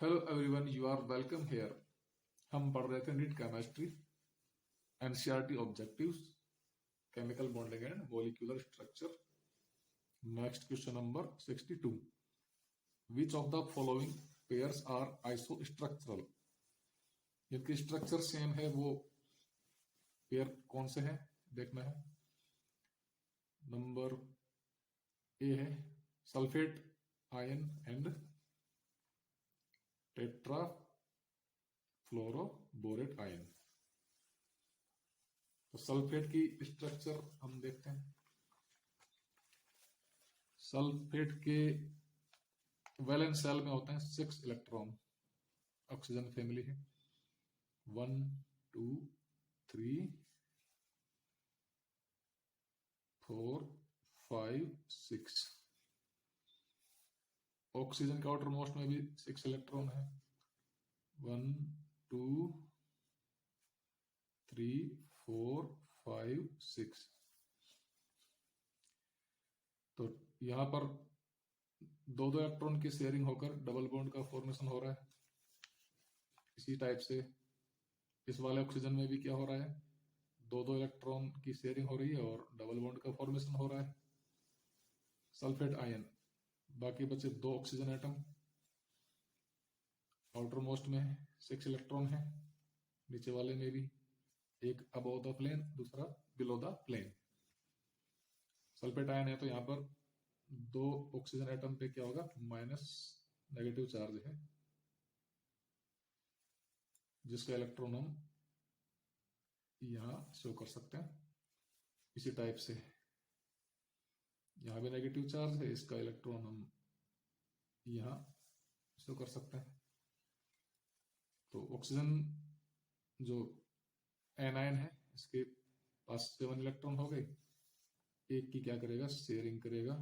Hello everyone, you are welcome here. हम पढ़ रहे थे NEET chemistry NCERT objectives, chemical bonding and molecular structure. Next question number 62। Which of the following pairs are isostructural? जिनकी structure same है वो pair कौन से हैं देखना है। नंबर ए है sulphate ion and tetra fluoroborate ion. तो सल्फेट की स्ट्रक्चर हम देखते हैं। सल्फेट के वैलेंस शेल में होते हैं 6 इलेक्ट्रॉन। ऑक्सीजन फैमिली है 1 2 3 4 5 6। ऑक्सीजन के आउटर मोस्ट में भी 6 इलेक्ट्रॉन है 1 2 3 4 5 6। तो यहां पर दो दो इलेक्ट्रॉन की शेयरिंग होकर डबल बॉन्ड का फॉर्मेशन हो रहा है। इसी टाइप से इस वाले ऑक्सीजन में भी क्या हो रहा है, दो दो इलेक्ट्रॉन की शेयरिंग हो रही है और डबल बॉन्ड का फॉर्मेशन हो रहा है। सल्फेट आयन, बाकी बचे दो ऑक्सीजन एटम, आउटर मोस्ट में 6 इलेक्ट्रॉन है, नीचे वाले में भी एक अबव द प्लेन दूसरा below the plane. Sulphate ion है तो यहां पर दो ऑक्सीजन एटम पे क्या होगा, माइनस नेगेटिव चार्ज है, जिसका इलेक्ट्रॉन हम यहां शो कर सकते हैं। इसी टाइप से यहां भी नेगेटिव चार्ज है, इसका इलेक्ट्रॉन हम यहां शो कर सकते हैं। तो ऑक्सीजन जो एनायन है इसके पास 7 इलेक्ट्रॉन हो गए, एक की क्या करेगा, शेयरिंग करेगा।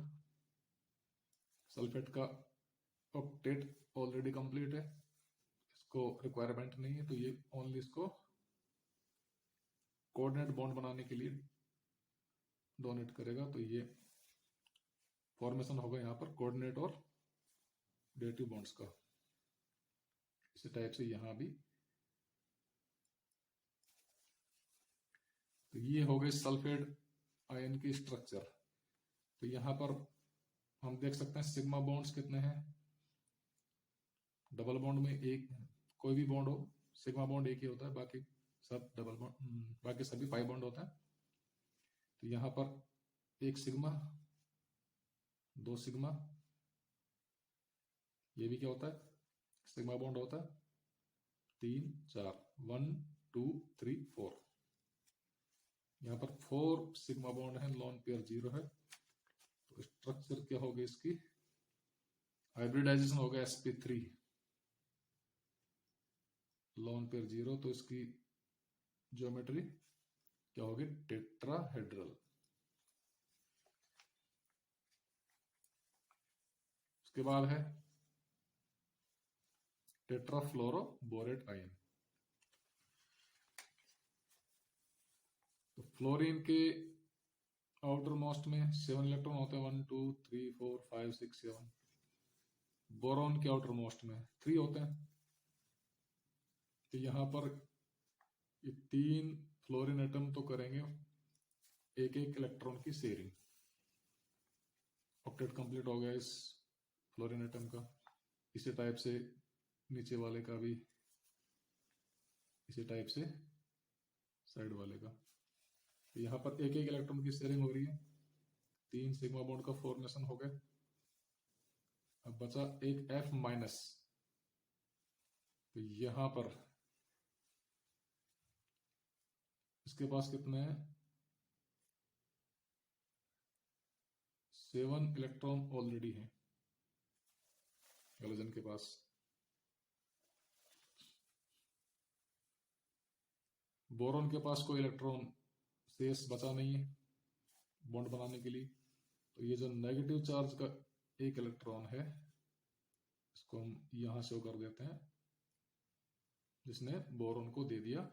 सल्फेट का ऑक्टेट ऑलरेडी कंप्लीट है, इसको रिक्वायरमेंट नहीं है, तो ये ओनली इसको कोऑर्डिनेट बॉन्ड बनाने के लिए डोनेट करेगा। तो ये फॉर्मेशन होगा यहां पर कोऑर्डिनेट और डेटिव बॉन्ड्स का। इसी टाइप से यहां भी। तो ये हो गए सल्फेट आयन की स्ट्रक्चर। तो यहां पर हम देख सकते हैं सिग्मा बॉन्ड्स कितने हैं। डबल बॉन्ड में एक, कोई भी बॉन्ड हो, सिग्मा बॉन्ड एक ही होता है, बाकी सब डबल बॉन्ड, बाकी सभी पाई बॉन्ड होता है। तो यहां पर एक सिग्मा, दो सिग्मा, ये भी क्या होता है, सिग्मा बॉन्ड होता है, 3 4 1 2 3 4। यहां पर 4 सिग्मा बॉन्ड है, लोन पेयर 0 है। तो स्ट्रक्चर क्या होगी इसकी, हाइब्रिडाइजेशन हो गया sp3, लोन पेयर 0, तो इसकी ज्योमेट्री क्या होगी, टेट्राहेड्रल। उसके बाद है टेट्राफ्लोरोबोरेट आयन। तो फ्लोरीन के आउटर मोस्ट में 7 इलेक्ट्रॉन होते हैं 1 2 3 4 5 6 7। बोरॉन के आउटर मोस्ट में 3 होते हैं। तो यहां पर ये 3 फ्लोरीन एटम तो करेंगे एक एक इलेक्ट्रॉन की शेयरिंग। ऑक्टेट कंप्लीट हो गया इस फ्लोरीन एटम का। इसी टाइप से नीचे वाले का भी, इसी टाइप से साइड वाले का। तो यहां पर एक एक इलेक्ट्रॉन की शेयरिंग हो रही है, 3 सिग्मा बॉन्ड का फॉर्मेशन हो गया। अब बचा एक F माइनस। तो यहां पर इसके पास कितने हैं, 7 इलेक्ट्रॉन ऑलरेडी है हैलोजन के पास। बोरॉन के पास कोई इलेक्ट्रॉन शेष बचा नहीं है बॉन्ड बनाने के लिए। तो ये जो नेगेटिव चार्ज का एक इलेक्ट्रॉन है, इसको हम यहां शो कर देते हैं, जिसने बोरॉन को दे दिया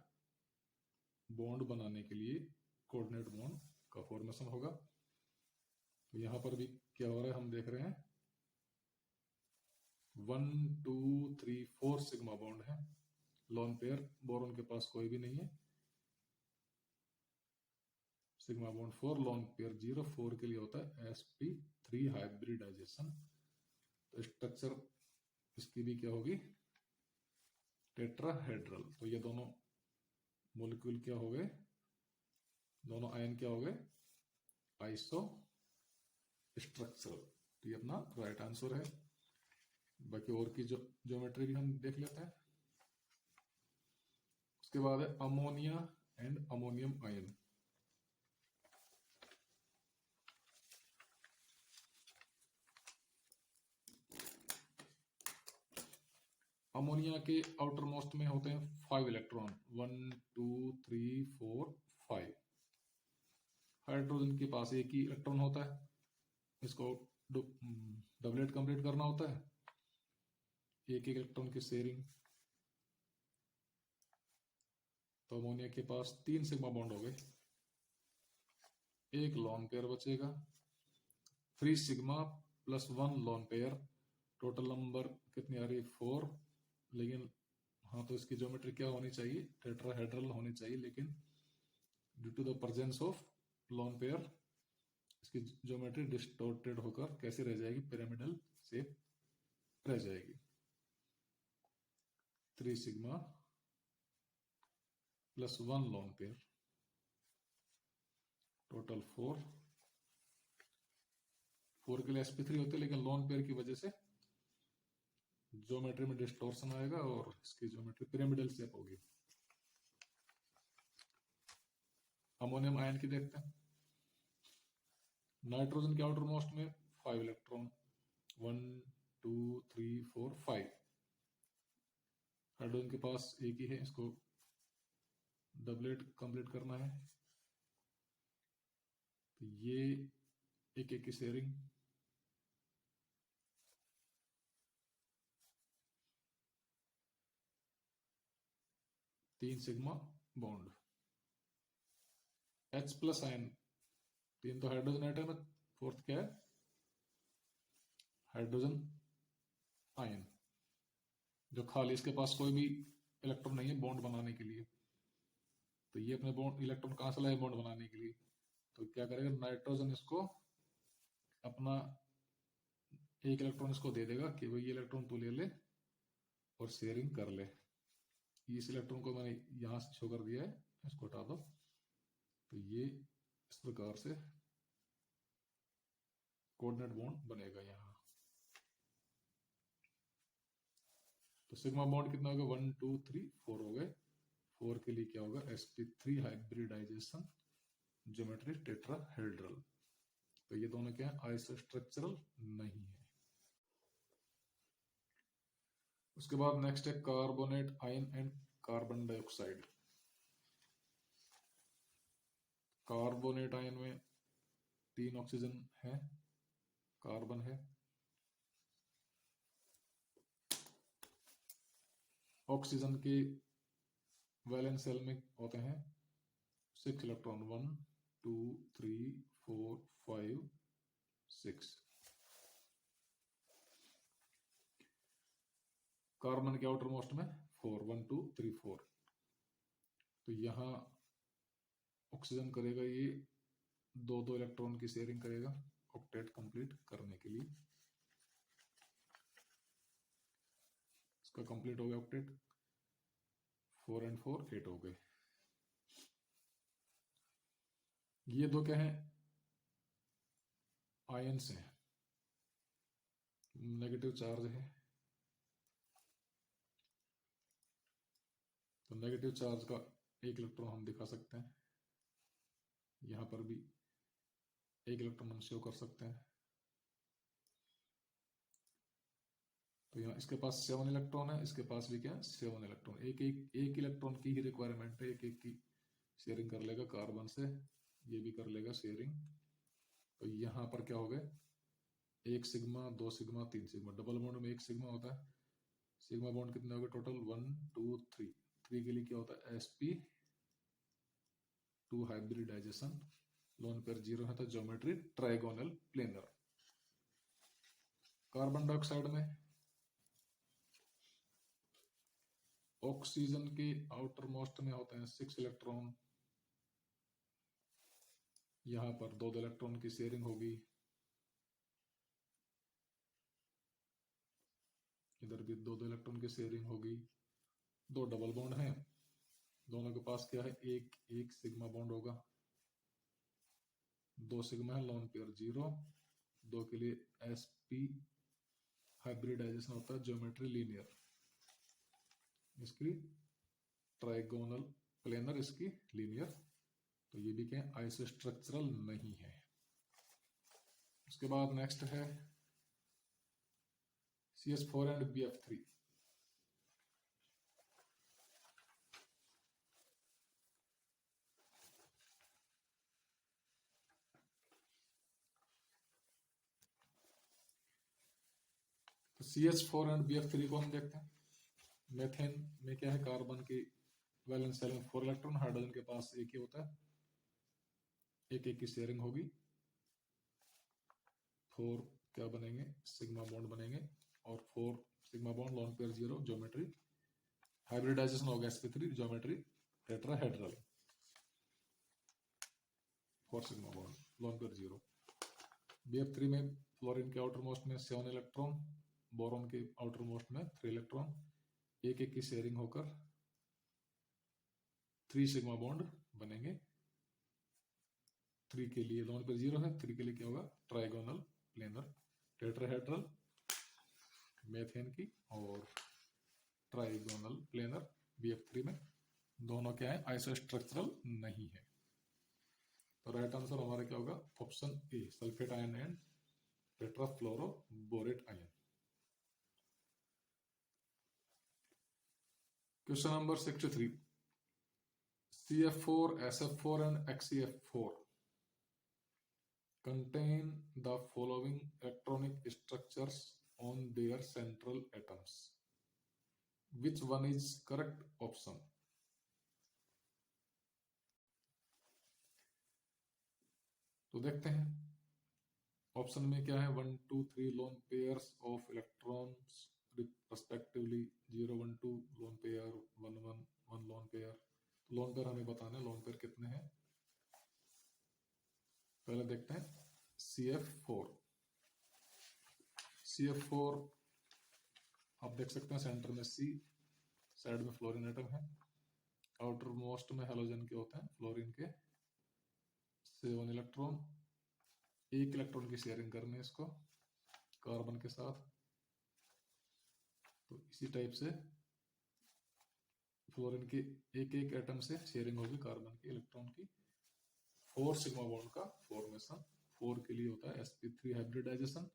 बॉन्ड बनाने के लिए, कोऑर्डिनेट बॉन्ड का फॉर्मेशन होगा। तो यहां पर भी क्या हो रहा है, हम देख रहे हैं 1 2 3 4 सिग्मा बॉन्ड है, लोन पेयर बोरोन के पास कोई भी नहीं है, सिग्मा बॉन्ड 4 लोन पेयर 0, 4 के लिए होता है sp3 हाइब्रिडाइजेशन। तो स्ट्रक्चर इसकी भी क्या होगी, टेट्राहेड्रल। तो ये दोनों मोलिक्यूल क्या हो गए, दोनों आयन क्या हो गए, आइसो स्ट्रक्चरल। तो ये अपना राइट आंसर है। बाकी और की ज्योमेट्री भी हम देख लेते हैं। उसके बाद है ammonia and ammonium ion. Ammonia के आउटर मोस्ट में होते हैं 5 इलेक्ट्रॉन, 1 2 3 4 5। हाइड्रोजन के पास एक ही इलेक्ट्रॉन होता है, इसको डबलेट कंप्लीट करना होता है, एक एक इलेक्ट्रॉन की शेयरिंग। तो अमोनिया के पास 3 सिग्मा बॉन्ड हो गए, एक लॉन पेयर बचेगा, 3 sigma plus 1 lone pair, total number कितनी आ रही है, 4। लेकिन हाँ, तो इसकी ज्योमेट्री क्या होनी चाहिए, टेट्राहेड्रल होनी चाहिए, लेकिन due to the presence of lone pair इसकी ज्योमेट्री डिस्टॉर्टेड होकर कैसे रह जाएगी, पिरामिडल शेप रह जाएगी। 3 sigma plus 1 lone pair, total 4 के लिए sp3 होते हैं, लेकिन लॉन पेयर की वजह से ज्योमेट्री में डिस्टॉर्शन आएगा और इसकी ज्योमेट्री पिरामिडल शेप होगी। अमोनियम आयन की देखते हैं। नाइट्रोजन के आउटर मोस्ट में 5 इलेक्ट्रॉन, 1 2 3 4 5। हाइड्रोजन के पास एक ही है, इसको डबलेट कंप्लीट करना है। तो ये एक एक की शेयरिंग, तीन sigma bond, H plus ion, 3 तो हाइड्रोजन एटम है, 4th क्या है, हाइड्रोजन आयन, जो खाली इसके पास कोई भी इलेक्ट्रॉन नहीं है बॉन्ड बनाने के लिए। तो ये अपने बॉन्ड इलेक्ट्रॉन कहां से लाए बॉन्ड बनाने के लिए, तो क्या करेगा, नाइट्रोजन इसको अपना एक इलेक्ट्रॉन इसको दे देगा कि भाई ये इलेक्ट्रॉन तू ले ले और शेयरिंग कर ले। इस इलेक्ट्रॉन को मैंने यहां से शो कर दिया है, इसको हटा दो। तो ये इस प्रकार से कोऑर्डिनेट बॉन्ड बनेगा यहाँ। तो सिग्मा बॉन्ड कितना होगा, 1 2 3 4 हो गए। 4 के लिए क्या होगा, sp3 हाइब्रिडाइजेशन, ज्योमेट्री टेट्राहेड्रल। तो ये दोनों क्या है, आइसोस्ट्रक्चरल नहीं है। उसके बाद नेक्स्ट है carbonate ion and carbon dioxide. Carbonate ion में 3 ऑक्सीजन है, कार्बन है, ऑक्सीजन के वैलेंस शेल में होते हैं 6 इलेक्ट्रॉन, 1 2 3 4 5 6। कार्बन के आउटर मोस्ट में 4, 1 2 3 4। तो यहां ऑक्सीजन करेगा ये 2 इलेक्ट्रॉन की शेयरिंग करेगा ऑक्टेट कंप्लीट करने के लिए। इसका कंप्लीट हो गया ऑक्टेट, 4 and 4 8 हो गए। ये दो क्या है, आयन्स हैं, नेगेटिव चार्ज है। तो नेगेटिव चार्ज का एक इलेक्ट्रॉन हम दिखा सकते हैं, यहां पर भी एक इलेक्ट्रॉन हम शो कर सकते हैं। तो यहाँ इसके पास 7 इलेक्ट्रॉन है, इसके पास भी क्या है, 7 इलेक्ट्रॉन। एक इलेक्ट्रॉन की ही रिक्वायरमेंट है, एक एक की शेयरिंग कर लेगा कार्बन से, ये भी कर लेगा शेयरिंग। तो यहाँ पर क्या हो गए, 1 sigma 2 sigma 3 sigma, double bond में 1 सिग्मा होता है। सिग्मा बॉन्ड कितने हो गए टोटल, 1 2 3। 3 के लिए क्या होता है, sp2 हाइब्रिडाइजेशन, लोन पेयर 0 है तो geometry trigonal planar. Carbon dioxide में ऑक्सीजन के आउटर मोस्ट में होते हैं 6 इलेक्ट्रॉन, यहां पर 2 इलेक्ट्रॉन की शेयरिंग होगी, इधर भी 2 इलेक्ट्रॉन की शेयरिंग होगी, 2 डबल बॉन्ड हैं, दोनों के पास क्या है, एक एक सिग्मा बॉन्ड होगा, 2 सिग्मा है, लोन पेयर 0, 2 के लिए sp हाइब्रिडाइजेशन होता है ज्योमेट्री लीनियर, इसकी ट्राइगोनल प्लेनर, इसकी लीनियर, तो ये भी क्या है, आइसोस्ट्रक्चरल नहीं है। उसके बाद नेक्स्ट है CH4 एंड BF3। तो CH4 एंड BF3 को हम देखते हैं। मेथेन में क्या है, कार्बन की वैलेंस शेल में 4 इलेक्ट्रॉन, हाइड्रोजन के पास एक ही होता है, एक एक की शेयरिंग होगी, 4 क्या बनेंगे, सिग्मा बॉन्ड बनेंगे, और 4 sigma bond lone pair 0 geometry, hybridization होगा sp3 geometry tetrahedral, 4 sigma bond lone pair 0। BF3 में फ्लोरीन के आउटर मोस्ट में 7 इलेक्ट्रॉन, बोरॉन के आउटर मोस्ट में 3 इलेक्ट्रॉन, एक एक की शेयरिंग होकर 3 सिग्मा बॉन्ड बनेंगे, 3 के लिए लोन पेयर 0 है, 3 के लिए क्या होगा, ट्राइगोनल प्लेनर टेट्राहेड्रल मेथेन की, और ट्राइगोनल प्लेनर BF3 में, दोनों क्या है, आइसोस्ट्रक्चरल नहीं है। तो राइट आंसर हमारा क्या होगा, option A, sulphate ion and tetrafluoroborate ion. Question number 63, CF4, SF4 and XCF4 contain the following electronic structures on their central atoms. Which one is correct option? तो देखते हैं ऑप्शन में क्या है, 1 2 3 lone pairs of electrons respectively, 0 1 2 lone pair, 1 1 1 lone pair. Lone pair हमें बताना है, lone pair कितने हैं, पहले देखते हैं CF4। CF4 आप देख सकते हैं सेंटर में C, साइड में फ्लोरीन एटम है, आउटर मोस्ट में हेलोजन के होते हैं, फ्लोरीन के 7 इलेक्ट्रॉन, 1 इलेक्ट्रॉन की शेयरिंग करनी है इसको कार्बन के साथ, तो इसी टाइप से फ्लोरीन के एक एक एटम से शेयरिंग होगी कार्बन के इलेक्ट्रॉन की, 4 सिग्मा बॉन्ड का फॉर्मेशन, 4 के लिए होता है sp3 हाइब्रिडाइजेशन,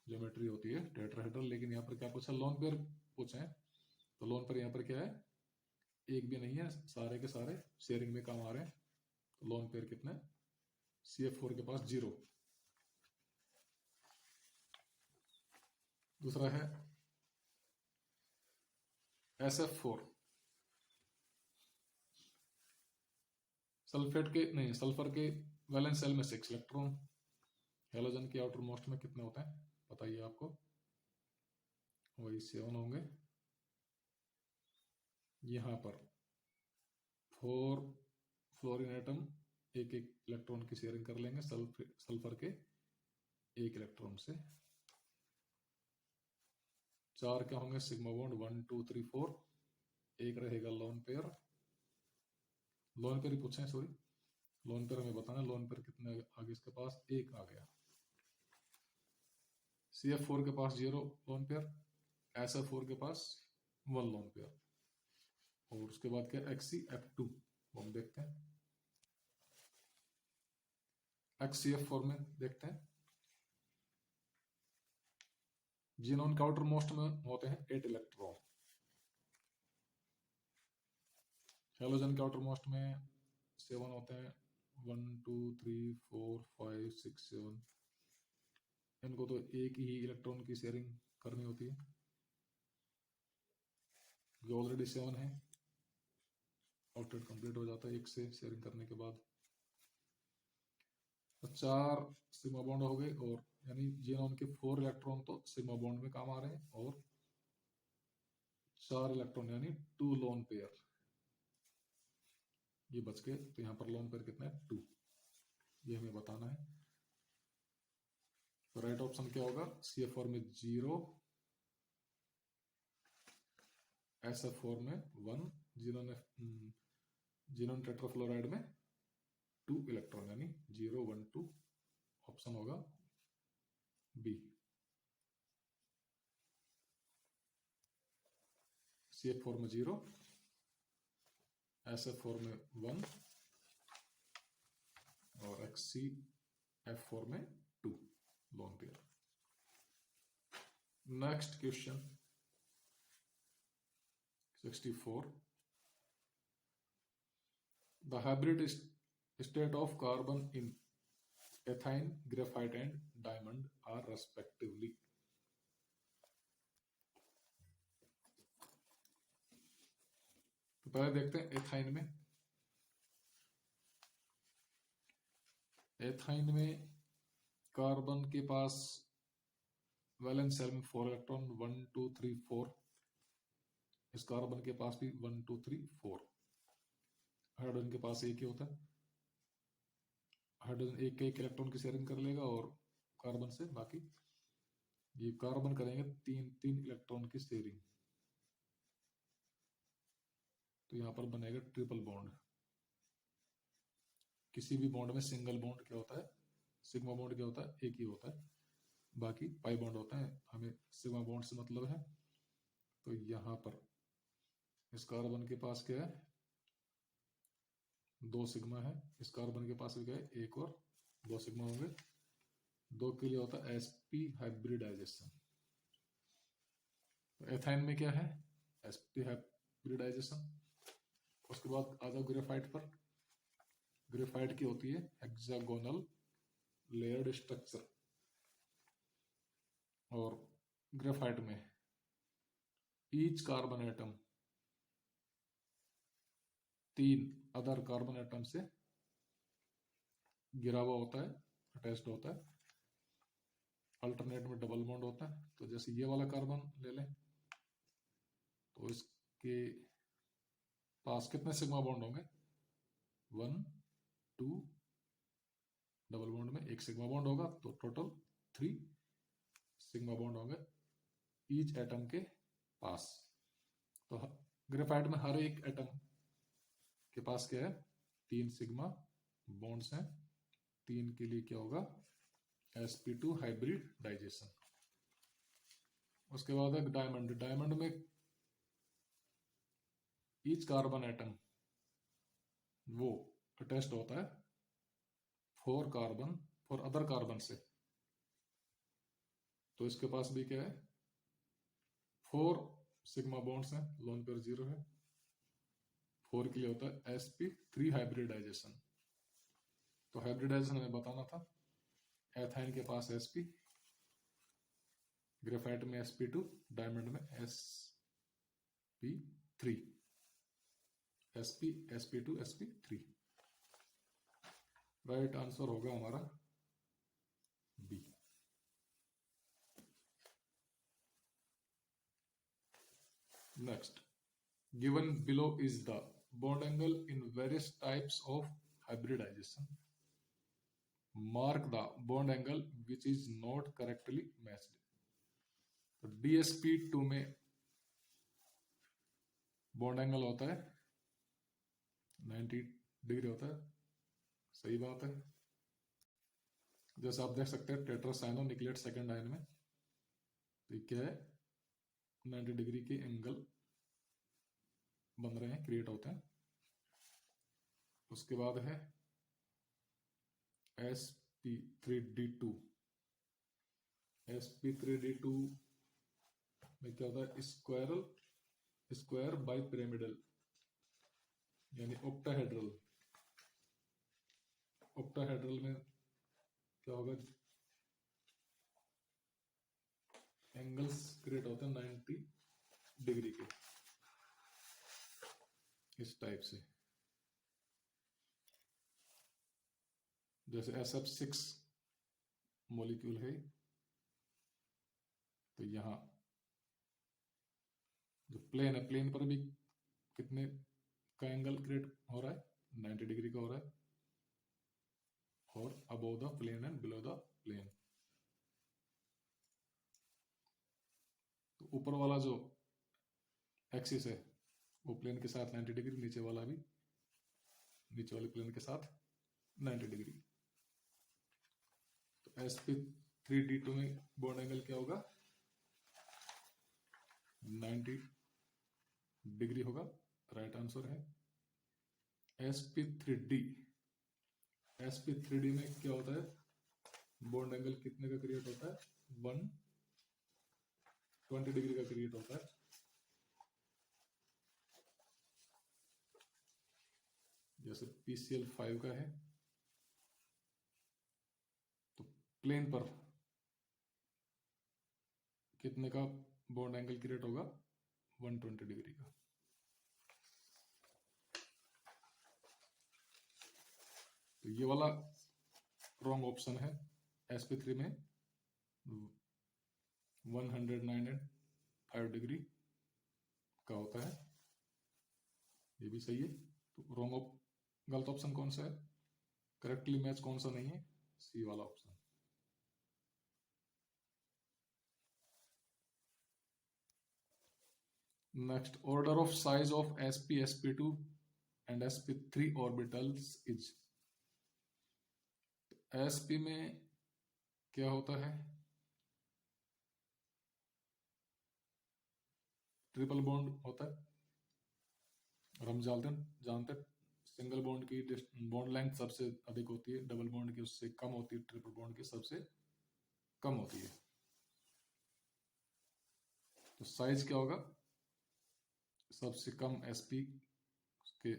ज्योमेट्री होती है टेट्राहेड्रल। लेकिन यहाँ पर क्या पूछा, लोन पेयर पूछे हैं, तो लोन पेयर यहाँ पर क्या है, एक भी नहीं है, सारे के सारे शेयरिंग में काम आ रहे हैं, तो लोन पेयर कितने, CF4 के पास 0। दूसरा है SF4, सल्फेट के नहीं, सल्फर के वैलेंस शेल में 6 इलेक्ट्रॉन, हेलोजन के आउटर मोस्ट में कितने होते हैं बताइए आपको, वही 7 होंगे। यहाँ पर 4 फ्लोरीन एटम एक एक इलेक्ट्रॉन की शेयरिंग कर लेंगे सल्फर के 1 इलेक्ट्रॉन से, 4 क्या होंगे सिग्मा बॉन्ड, 1 2 3 4, एक रहेगा लोन पेयर, लोन पेयर ही पूछे हैं, सॉरी लोन पेयर हमें बताना, लोन पेयर कितने आगे, इसके पास 1 आ गया। CF4 के पास 0 लोन पेयर, SF4 के पास 1 लोन पेयर, और उसके बाद क्या XCF2 हम देखते हैं, XCF4 में देखते हैं, जिनोन के आउटर मोस्ट में होते हैं 8 इलेक्ट्रॉन, हेलोजन के आउटर मोस्ट में 7 होते हैं, 1 2 3 4 5 6 7, इनको तो एक ही इलेक्ट्रॉन की शेयरिंग करनी होती है, जो ऑलरेडी 7 है, आउटलेट कंप्लीट हो जाता है एक से शेयरिंग करने के बाद, तो 4 सिग्मा बॉन्ड हो गए, और यानी जिनोन के 4 इलेक्ट्रॉन तो सिग्मा बॉन्ड में काम आ रहे हैं, और 4 इलेक्ट्रॉन यानी 2 लोन पेयर, ये बच गए। तो यहाँ पर लोन पेयर कितना है? 2, ये हमें बताना है। तो राइट ऑप्शन क्या होगा? CF4 में 0, SF4 में 1, जिनोन टेट्राफ्लोराइड में 2 इलेक्ट्रॉन यानी 0 1 2, ऑप्शन होगा बी। CF4 में 0, SF4 में 1 और HCF4 में 2 lone pair. Next question 64, the hybrid state of carbon in ethine, graphite and diamond are respectively. तो पहले देखते हैं एथाइन में। एथाइन में कार्बन के पास वैलेंस शेल में 4 इलेक्ट्रॉन, 1 2 3 4। इस कार्बन के पास भी 1 2 3 4। हाइड्रोजन के पास एक ही होता है। हाइड्रोजन एक इलेक्ट्रॉन की शेयरिंग कर लेगा और कार्बन से बाकी, ये कार्बन करेंगे 3 इलेक्ट्रॉन की शेयरिंग। तो यहाँ पर बनेगा ट्रिपल बॉन्ड। किसी भी बॉन्ड में सिंगल बॉन्ड क्या होता है? सिग्मा बॉन्ड क्या होता है? एक ही होता है, बाकी पाई बॉन्ड होता है। हमें सिग्मा बॉन्ड से मतलब है। तो यहाँ पर इस कार्बन के पास क्या है? 2 सिग्मा है। इस कार्बन के पास भी क्या है? 1 और 2 सिग्मा होंगे। 2 के लिए होता है sp हाइब्रिडाइजेशन। तो एथाइन में क्या है? sp hybridization. उसके बाद आ जाओ ग्रेफाइट पर। ग्रेफाइट की होती है हेक्सागोनल लेयर्ड स्ट्रक्चर, और ग्रेफाइट में each carbon atom 3 other carbon atom से गिरा हुआ होता है, अटैच्ड होता है। अल्टरनेट में डबल बॉन्ड होता है। तो जैसे ये वाला कार्बन ले लें, तो इसके पास कितने सिग्मा बॉन्ड होंगे? 1 2, डबल बॉन्ड में 1 सिग्मा बॉन्ड होगा, तो टोटल 3 सिग्मा बॉन्ड होंगे ईच एटम के पास। तो ग्रेफाइट में हर एक एटम के पास क्या है? 3 सिग्मा बॉन्ड्स हैं। 3 के लिए क्या होगा? sp2 hybridisation. उसके बाद है डायमंड। डायमंड में ईच कार्बन एटम वो अटैच्ड होता है 4 अदर कार्बन से। तो इसके पास भी क्या है? 4 सिग्मा बॉन्ड्स हैं, लोन पेयर 0 है। 4 के लिए होता है sp3 हाइब्रिडाइजेशन। तो हाइब्रिडाइजेशन हमें बताना था। एथाइन के पास sp, ग्रेफाइट में sp2, डायमंड में sp3, sp sp2 sp3। Right answer होगा हमारा B. Next, given below is the bond angle in various types of hybridization. Mark the bond angle which is not correctly matched. तो DSP2 में bond angle होता है 90 degree होता है, सही बात है। जैसे आप देख सकते हैं टेट्रासाइनो निकलेट सेकेंड आयन में, तो क्या है? 90 डिग्री के एंगल बन रहे हैं, क्रिएट होते हैं। उसके बाद है sp3d2। sp3d2 में क्या होता है? स्क्वायर बाई पिरामिडल यानी ऑक्टाहेड्रल। ऑक्टाहेड्रल में क्या होगा? एंगल्स क्रिएट होते हैं 90 डिग्री के, इस टाइप से। जैसे SF6 मॉलिक्यूल है, तो यहां जो प्लेन है, प्लेन पर भी कितने का एंगल क्रिएट हो रहा है, 90 डिग्री का हो रहा है, और above the plane and below the plane. तो ऊपर वाला जो एक्सिस है वो प्लेन के साथ 90 डिग्री, नीचे वाला भी नीचे वाले प्लेन के साथ 90 डिग्री। तो sp3d2 में बॉन्ड एंगल क्या होगा, 90 डिग्री होगा, राइट आंसर है। sp3d में क्या होता है, बॉन्ड एंगल कितने का क्रिएट होता है, 120 डिग्री का क्रिएट होता है। जैसे PCl5 का है, तो प्लेन पर कितने का बॉन्ड एंगल क्रिएट होगा, 120 डिग्री का। तो ये वाला रॉन्ग ऑप्शन है, sp3 में 109.5 डिग्री का होता है, ये भी सही है। तो रॉन्ग गलत ऑप्शन कौन सा है, करेक्टली मैच कौन सा नहीं है, सी वाला option. Next, order of size of sp, sp2 and sp3 orbitals is. sp में क्या होता है, ट्रिपल बॉन्ड होता है, और हम जानते सिंगल बॉन्ड की बॉन्ड लेंथ सबसे अधिक होती है, डबल बॉन्ड की उससे कम होती है, ट्रिपल बॉन्ड की सबसे कम होती है। तो साइज क्या होगा, सबसे कम sp के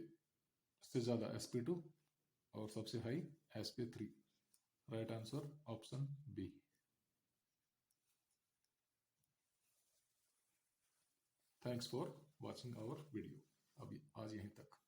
से ज्यादा sp2 और सबसे high sp3। Right answer option B. Thanks for watching our video. अभी आज यहीं तक।